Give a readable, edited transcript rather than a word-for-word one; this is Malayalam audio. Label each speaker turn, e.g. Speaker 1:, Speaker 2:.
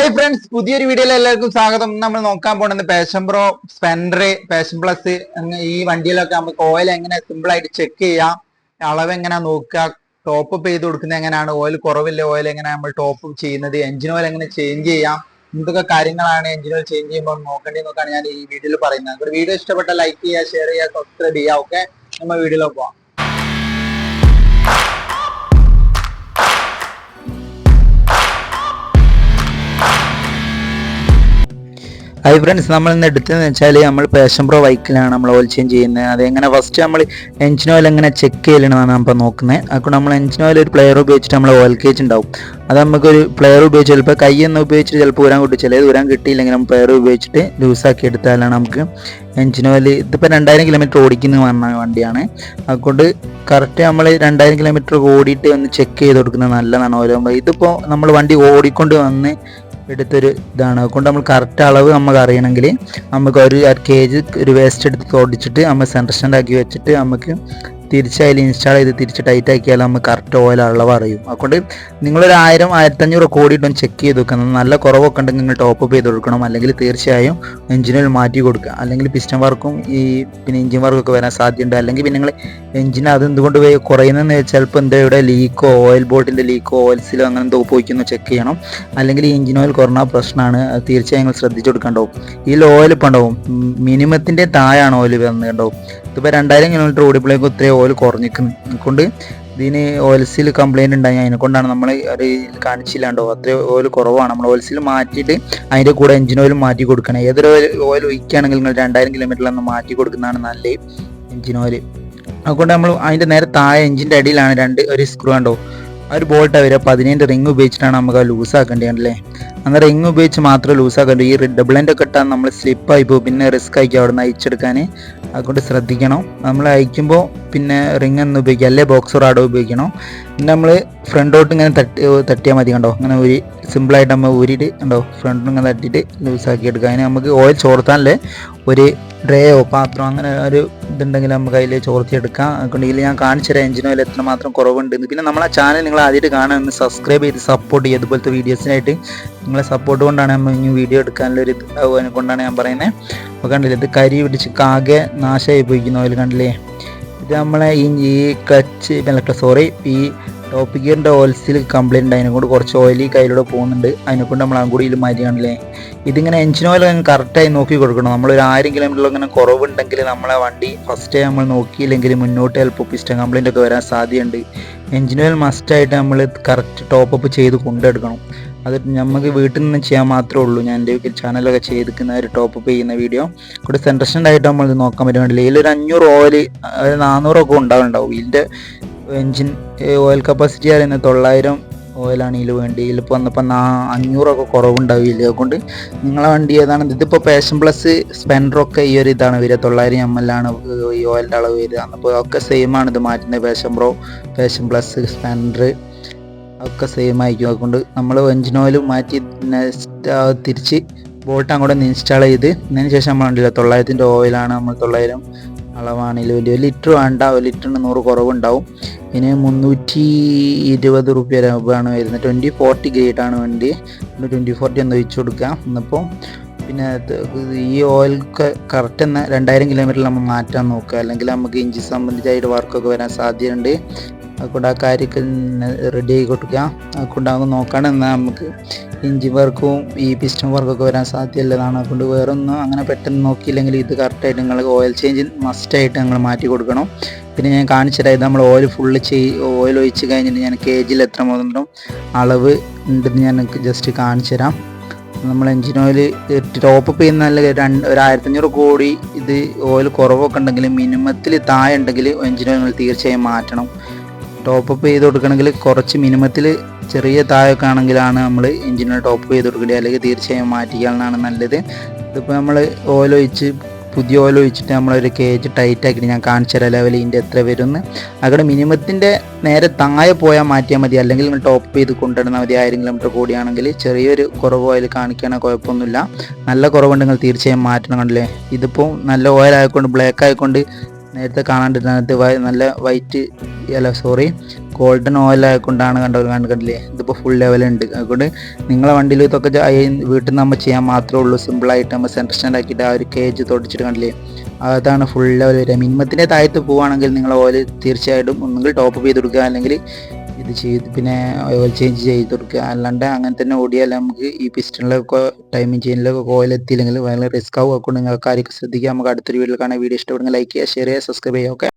Speaker 1: ഹായ് ഫ്രണ്ട്സ്, പുതിയൊരു വീഡിയോയിൽ എല്ലാവർക്കും സ്വാഗതം. നമ്മൾ നോക്കാൻ പോകുന്നത് passion pro, Splendor, passion plus ഈ വണ്ടിയിലൊക്കെ നമുക്ക് ഓയിൽ എങ്ങനെ സിമ്പിൾ ആയിട്ട് ചെക്ക് ചെയ്യാം, അളവ് എങ്ങനെ നോക്കുക, ടോപ്പ് അപ്പ് ചെയ്ത് കൊടുക്കുന്നത് എങ്ങനെയാണ്, ഓയിൽ കുറവില്ല ഓയിൽ എങ്ങനെ നമ്മൾ ടോപ്പ് അപ്പ് ചെയ്യുന്നത്, എഞ്ചിൻ ഓയിൽ എങ്ങനെ ചേഞ്ച് ചെയ്യാം, എന്തൊക്കെ കാര്യങ്ങളാണ് എഞ്ചിൻ ഓയിൽ ചേഞ്ച് ചെയ്യുമ്പോൾ നോക്കേണ്ടതെന്നൊക്കെയാണ് ഞാൻ ഈ വീഡിയോയിൽ പറയുന്നത്. ഒരു വീഡിയോ ഇഷ്ടപ്പെട്ട ലൈക്ക് ചെയ്യുക, ഷെയർ ചെയ്യുക, സബ്സ്ക്രൈബ് ചെയ്യുക. ഓക്കെ, നമ്മൾ വീഡിയോയിലേക്ക് പോവാം. ഹായ് ഫ്രണ്ട്സ്, നമ്മൾ ഇന്ന് എടുത്തതെന്ന് വെച്ചാൽ നമ്മൾ പാഷൻ പ്രോ ബൈക്കിലാണ് നമ്മൾ ഓയിൽ ചേഞ്ച് ചെയ്യുന്നത്. അതെങ്ങനെ ഫസ്റ്റ് നമ്മൾ എഞ്ചിൻ ഓയിൽ എങ്ങനെ ചെക്ക് ചെയ്യണമെന്നാണ് നമ്മൾ നോക്കുന്നത്. അപ്പോൾ നമ്മൾ എഞ്ചിൻ ഓയിൽ ഒരു പ്ലെയർ ഉപയോഗിച്ചിട്ട് നമ്മൾ ഓയിൽ കേജ് ഉണ്ടാവും. അത് നമുക്കൊരു പ്ലെയർ ഉപയോഗിച്ച് ചിലപ്പോൾ കൈയൊന്നും ഉപയോഗിച്ചിട്ട് ചിലപ്പോൾ ഊരാൻ കിട്ടും, ചിലത് ഊരാൻ കിട്ടിയില്ലെങ്കിൽ നമ്മൾ പ്ലെയർ ഉപയോഗിച്ചിട്ട് ലൂസാക്കി എടുത്താലാണ് നമുക്ക് എഞ്ചിൻ ഓയിൽ. ഇതിപ്പോൾ 2000 കിലോമീറ്റർ ഓടിക്കുന്ന പറഞ്ഞ വണ്ടിയാണ്. അതുകൊണ്ട് കറക്റ്റ് നമ്മൾ 2000 കിലോമീറ്റർ ഓടിയിട്ട് ഒന്ന് ചെക്ക് ചെയ്ത് കൊടുക്കുന്നത് നല്ലതാണ് ഓയിൽ. ഇതിപ്പോൾ നമ്മൾ വണ്ടി ഓടിക്കൊണ്ട് വന്ന് എടുത്തൊരു ഇതാണ്. അതുകൊണ്ട് നമ്മൾ കറക്റ്റ് അളവ് നമുക്ക് അറിയണമെങ്കിൽ നമുക്ക് ഒരു കേജ് ഒരു വേസ്റ്റ് എടുത്ത് ഓടിച്ചിട്ട് നമ്മൾ സെൻറ്റർ സ്റ്റാൻഡ് ആക്കി വെച്ചിട്ട് നമുക്ക് തിരിച്ചതിൽ ഇൻസ്റ്റാൾ ചെയ്ത് തിരിച്ച് ടൈറ്റ് ആക്കിയാൽ നമുക്ക് കറക്റ്റ് ഓയിൽ അളവ് അറിയും. അതുകൊണ്ട് നിങ്ങളൊരു 1000-1500 ഓടിയിട്ടൊന്ന് ചെക്ക് ചെയ്ത് വെക്കണം. നല്ല കുറവൊക്കെ ഉണ്ടെങ്കിൽ നിങ്ങൾ ടോപ്പ് അപ്പ് ചെയ്ത് കൊടുക്കണം. അല്ലെങ്കിൽ തീർച്ചയായും എഞ്ചിനിൽ മാറ്റി കൊടുക്കുക. അല്ലെങ്കിൽ പിസ്റ്റൺ വർക്കും പിന്നെ എഞ്ചിൻ വർക്കൊക്കെ വരാൻ സാധ്യതയുണ്ട്. അല്ലെങ്കിൽ പിന്നെ നിങ്ങൾ എഞ്ചിൻ അത് എന്തുകൊണ്ട് കുറയുന്നതെന്ന് വെച്ചാൽ ചിലപ്പോൾ എന്താ ഇവിടെ ലീക്കോ, ഓയിൽ ബോട്ടിൻ്റെ ലീക്കോ, ഓയിൽസിലോ അങ്ങനെ എന്തോ പോയിക്കുന്നോ ചെക്ക് ചെയ്യണം. അല്ലെങ്കിൽ ഈ എഞ്ചിൻ ഓയിൽ കുറഞ്ഞ പ്രശ്നമാണ്. അത് തീർച്ചയായും നിങ്ങൾ ശ്രദ്ധിച്ചു കൊടുക്കണ്ടാവും. ഇതിൽ ഓയിൽ ഇപ്പം ഉണ്ടാവും, മിനിമത്തിൻ്റെ താഴെയാണ് ഓയിൽ വന്നിട്ടുണ്ടാവും. ഇതിപ്പോൾ 2000 കിലോമീറ്റർ ഓടിയപ്പോഴേക്കും ഇത്രയും ഓയിൽ കുറഞ്ഞിരിക്കുന്നു. അതുകൊണ്ട് ഇതിന് ഓയിൽസിൽ കംപ്ലയിൻറ്റ് ഉണ്ടായി. അതിനെക്കൊണ്ടാണ് നമ്മൾ അത് കാണിച്ചില്ലാണ്ടോ അത്രയും ഓയിൽ കുറവാണ്. നമ്മൾ ഓയിൽസിൽ മാറ്റിയിട്ട് അതിൻ്റെ കൂടെ എഞ്ചിൻ ഓയിൽ മാറ്റി കൊടുക്കണം. ഏതൊരു ഓയിൽ ഒഴിക്കുകയാണെങ്കിൽ നിങ്ങൾ 2000 കിലോമീറ്ററിലൊന്ന് മാറ്റി കൊടുക്കുന്നതാണ് നല്ല എഞ്ചിൻ ഓയിൽ. അതുകൊണ്ട് നമ്മൾ അതിൻ്റെ നേരെ താഴെ എഞ്ചിൻ്റെ അടിയിലാണ് ഒരു സ്ക്രൂ ഉണ്ടോ, ആ ഒരു ബോൾട്ടാണ് വരിക. അപ്പോൾ അതിൻ്റെ റിങ് ഉപയോഗിച്ചിട്ടാണ് നമുക്ക് അത് ലൂസാക്കേണ്ടതല്ലേ. അങ്ങനെ റിങ് ഉപയോഗിച്ച് മാത്രമേ ലൂസാക്കേണ്ടൂ. ഈ ഡബിൾ എൻഡ് ഒക്കെ ഇട്ടാൽ നമ്മൾ സ്ലിപ്പായി പോകും, പിന്നെ റിസ്ക് ആയിരിക്കും അവിടെ നിന്ന് അയച്ചെടുക്കാൻ. അതുകൊണ്ട് ശ്രദ്ധിക്കണം. നമ്മൾ അയക്കുമ്പോൾ പിന്നെ റിങ് ഒന്ന് ഉപയോഗിക്കുക, അല്ലേ ബോക്സ് റാഡോ ഉപയോഗിക്കണം. പിന്നെ നമ്മൾ ഫ്രണ്ടോട്ട് ഇങ്ങനെ തട്ടിയാൽ മതി. കണ്ടോ, അങ്ങനെ സിമ്പിളായിട്ട് നമ്മൾ ഊരിയിട്ട് കണ്ടോ ഫ്രണ്ടിൽ ഇങ്ങനെ തട്ടിയിട്ട് ലൂസാക്കി എടുക്കുക. അതിന് നമുക്ക് ഓയിൽ ചോർത്താനല്ലേ ഒരു ഡ്രേയോ പാത്രം അങ്ങനെ ഒരു ഇതുണ്ടെങ്കിൽ നമുക്ക് അതിൽ ചോർത്തിയെടുക്കാം. അതുകൊണ്ട് ഇതിൽ ഞാൻ കാണിച്ചു തരാം എഞ്ചിൻ ഓയിൽ എത്രമാത്രം കുറവുണ്ട്. പിന്നെ നമ്മളെ ചാനൽ നിങ്ങൾ ആദ്യമായിട്ട് കാണാൻ സബ്സ്ക്രൈബ് ചെയ്ത് സപ്പോർട്ട് ചെയ്യുക. ഇതുപോലത്തെ വീഡിയോസിനായിട്ട് നിങ്ങളെ സപ്പോർട്ട് കൊണ്ടാണ് നമ്മൾ ഇനി വീഡിയോ എടുക്കാനുള്ളൊരു ഇതാവുക കൊണ്ടാണ് ഞാൻ പറയുന്നത്. അപ്പോൾ കണ്ടില്ലേ, ഇത് കരി പിടിച്ച് ആകെ നാശമായി പോയിക്കുന്ന ഓയിൽ കണ്ടില്ലേ. ഇത് നമ്മളെ ഈ ഈ ടോപ്പ് ഗിയറിൻ്റെ ഓയിൽസിൽ കംപ്ലയിൻ്റ് അതിനെക്കൊണ്ട് കുറച്ച് ഓയിൽ കയ്യിലൂടെ പോകുന്നുണ്ട്. അതിനെക്കൊണ്ട് നമ്മൾ അങ്ങോട്ട് ഇതിൽ മാറ്റി കാണില്ലേ. ഇതിങ്ങനെ എഞ്ചിൻ ഓയിൽ കറക്റ്റായി നോക്കി കൊടുക്കണം. നമ്മളൊരു 1000 കിലോമീറ്ററിൽ ഇങ്ങനെ കുറവുണ്ടെങ്കിൽ നമ്മളെ വണ്ടി ഫസ്റ്റ് നമ്മൾ നോക്കിയില്ലെങ്കിൽ മുന്നോട്ട് ചിലപ്പോൾ പിസ്റ്റൺ കംപ്ലയിൻ്റ് ഒക്കെ വരാൻ സാധ്യതയുണ്ട്. എഞ്ചിൻ ഓയിൽ മസ്റ്റായിട്ട് നമ്മൾ കറക്റ്റ് ടോപ്പ് അപ്പ് ചെയ്ത് കൊണ്ടെടുക്കണം. അത് നമുക്ക് വീട്ടിൽ നിന്ന് ചെയ്യാൻ മാത്രമേ ഉള്ളൂ. ഞാൻ എൻ്റെ ചാനലൊക്കെ ചെയ്തിരിക്കുന്ന ഒരു ടോപ്പ് അപ്പ് ചെയ്യുന്ന വീഡിയോ കൂടെ സെൻറ്റർ സ്റ്റാൻഡ് ആയിട്ട് നമ്മൾ നോക്കാൻ പറ്റുന്നില്ല. ഇതിലൊരു 500 ഓയിൽ 400 ഒക്കെ ഉണ്ടാവും. ഇതിൻ്റെ എൻജിൻ ഓയിൽ കപ്പാസിറ്റി പറയുന്നത് 900 ഓയിലാണ് ഇതിൽ വേണ്ടി. ഇതിലിപ്പോൾ വന്നപ്പോൾ 500 ഒക്കെ കുറവുണ്ടാവില്ല. അതുകൊണ്ട് നിങ്ങളെ വണ്ടി ഏതാണ്, ഇതിപ്പോൾ പാഷൻ പ്ലസ് സ്പെൻഡറൊക്കെ ഈ ഒരു ഇതാണ് വരിക, 900 ml ആണ് ഈ ഓയിലിൻ്റെ അളവ് വരിക. അപ്പോൾ ഒക്കെ സെയിമാണ് ഇത് മാറ്റുന്നത്. Passion pro, passion plus, Splendor ഒക്കെ സെയിം ആയിരിക്കും. അതുകൊണ്ട് നമ്മൾ എഞ്ചിൻ ഓയിൽ മാറ്റി തിരിച്ച് ബോൾട്ട് അങ്ങോട്ട് ഇൻസ്റ്റാൾ ചെയ്ത് അതിന് ശേഷം നമ്മൾ കണ്ടില്ല 900-ൻ്റെ ഓയിലാണ് നമ്മൾ 900 അളവാണ്. ഇതിൽ 1 ലിറ്റർ വേണ്ട, 1 ലിറ്ററിന് 100 കുറവുണ്ടാവും. ഇതിന് 320 രൂപയാണ് വരുന്നത്. 2040 ഗ്രേഡാണ് വണ്ടി. 2040 ഒന്ന് ഒഴിച്ചു കൊടുക്കുക. എന്നപ്പോൾ പിന്നെ ഈ ഓയിൽ കറക്റ്റ് തന്നെ 2000 കിലോമീറ്ററിൽ നമ്മൾ മാറ്റാൻ നോക്കുക. അല്ലെങ്കിൽ നമുക്ക് എഞ്ചിൻ സംബന്ധിച്ചായിട്ട് വർക്കൊക്കെ വരാൻ സാധ്യതയുണ്ട്. അതുകൊണ്ട് ആ കാര്യമൊക്കെ റെഡി ആയി കൊടുക്കുക. അതുകൊണ്ടാകും നോക്കുകയാണെന്നാൽ നമുക്ക് എഞ്ചിൻ വർക്കും ഈ പിസ്റ്റൺ വർക്കൊക്കെ വരാൻ സാധ്യതയുള്ളതാണ്. അതുകൊണ്ട് വേറെ ഒന്നും അങ്ങനെ പെട്ടെന്ന് നോക്കിയില്ലെങ്കിൽ ഇത് കറക്റ്റായിട്ട് നിങ്ങൾ ഓയിൽ ചേഞ്ച് മസ്റ്റായിട്ട് നിങ്ങൾ മാറ്റി കൊടുക്കണം. പിന്നെ ഞാൻ കാണിച്ചു തരാം. ഇത് നമ്മൾ ഓയിൽ ഓയിൽ ഒഴിച്ച് കഴിഞ്ഞിട്ട് ഞാൻ കേജിൽ എത്ര മാത്രം അളവ് ഉണ്ടെന്ന് ഞാൻ ജസ്റ്റ് കാണിച്ചു തരാം. നമ്മൾ എഞ്ചിൻ ഓയിൽ ടോപ്പ് അപ്പ് ചെയ്യുന്ന നല്ല 1500 കോടി ഇത് ഓയിൽ കുറവൊക്കെ ഉണ്ടെങ്കിൽ മിനിമത്തിൽ താഴെ ഉണ്ടെങ്കിൽ എഞ്ചിൻ ഓയിൽ തീർച്ചയായും മാറ്റണം. ടോപ്പ് അപ്പ് ചെയ്ത് കൊടുക്കണമെങ്കിൽ കുറച്ച് മിനിമത്തിൽ ചെറിയ താഴൊക്കെ ആണെങ്കിലാണ് നമ്മൾ എഞ്ചിനെ ടോപ്പ് ചെയ്ത് കൊടുക്കേണ്ടത്. അല്ലെങ്കിൽ തീർച്ചയായും മാറ്റിക്കാനാണ് നല്ലത്. ഇതിപ്പോൾ നമ്മൾ പുതിയ ഓയിൽ ഒഴിച്ചിട്ട് നമ്മളൊരു കേജ് ടൈറ്റ് ആക്കിയിട്ട് ഞാൻ കാണിച്ചു തരാം ലെവൽ ഇതിൻ്റെ എത്ര വരുമെന്ന്. അവിടെ മിനിമത്തിൻ്റെ നേരെ താഴെ പോയാൽ മാറ്റിയാൽ മതി. അല്ലെങ്കിൽ നിങ്ങൾ ടോപ്പ് ചെയ്ത് കൊണ്ടുവന്നാൽ മതി. 1000 കിലോമീറ്റർ കൂടിയാണെങ്കിൽ ചെറിയൊരു കുറവ് ഓയിൽ കാണിക്കുകയാണെങ്കിൽ കുഴപ്പമൊന്നുമില്ല. നല്ല കുറവുണ്ടെങ്കിൽ തീർച്ചയായും മാറ്റണം. കണ്ടില്ലേ, ഇതിപ്പോൾ നല്ല ഓയിൽ ആയിക്കൊണ്ട് ബ്ലാക്ക് ആയിക്കൊണ്ട് നേരത്തെ കാണാണ്ടിരുന്നത് നല്ല ഗോൾഡൻ ഓയിൽ ആയതുകൊണ്ടാണ് കണ്ടില്ലേ, ഇതിപ്പോൾ ഫുൾ ലെവലുണ്ട്. അതുകൊണ്ട് നിങ്ങളെ വണ്ടിയിൽ ഇതൊക്കെ വീട്ടിൽ നിന്ന് നമ്മൾ ചെയ്യാൻ മാത്രമേ ഉള്ളൂ. സിമ്പിളായിട്ട് നമ്മൾ സെൻറ്റർ സ്റ്റാൻഡ് ആക്കിയിട്ട് ആ ഒരു കേജ് തുടച്ചിട്ട് കണ്ടില്ലേ, അതാണ് ഫുൾ ലെവൽ വരിക. മിനിമത്തിൻ്റെ താഴത്ത് പോവുകയാണെങ്കിൽ നിങ്ങൾ ഓയിൽ തീർച്ചയായിട്ടും ഒന്നുകിൽ ടോപ്പ് ചെയ്ത് കൊടുക്കുക, അല്ലെങ്കിൽ ഇത് ചെയ്ത് പിന്നെ ഓയിൽ ചേഞ്ച് ചെയ്ത് കൊടുക്കുക. അല്ലാണ്ട് അങ്ങനെ തന്നെ ഓടിയാൽ നമുക്ക് ഈ പിസ്റ്റണിലൊക്കെ ടൈമിങ് ചെയിനിലൊക്കെ ഓയിൽ എത്തിയില്ലെങ്കിൽ വളരെ റിസ്ക് ആവും. അതുകൊണ്ട് നിങ്ങൾക്ക് കാര്യമൊക്കെ ശ്രദ്ധിക്കുക. നമുക്ക് അടുത്തൊരു വീഡിയോയിൽ കാണാൻ. വീഡിയോ ഇഷ്ടപ്പെടുന്ന ലൈക്ക് ചെയ്യുക, ഷെയർ ചെയ്യുക, സബ്സ്ക്രൈബ് ചെയ്യുക. ഓക്കെ.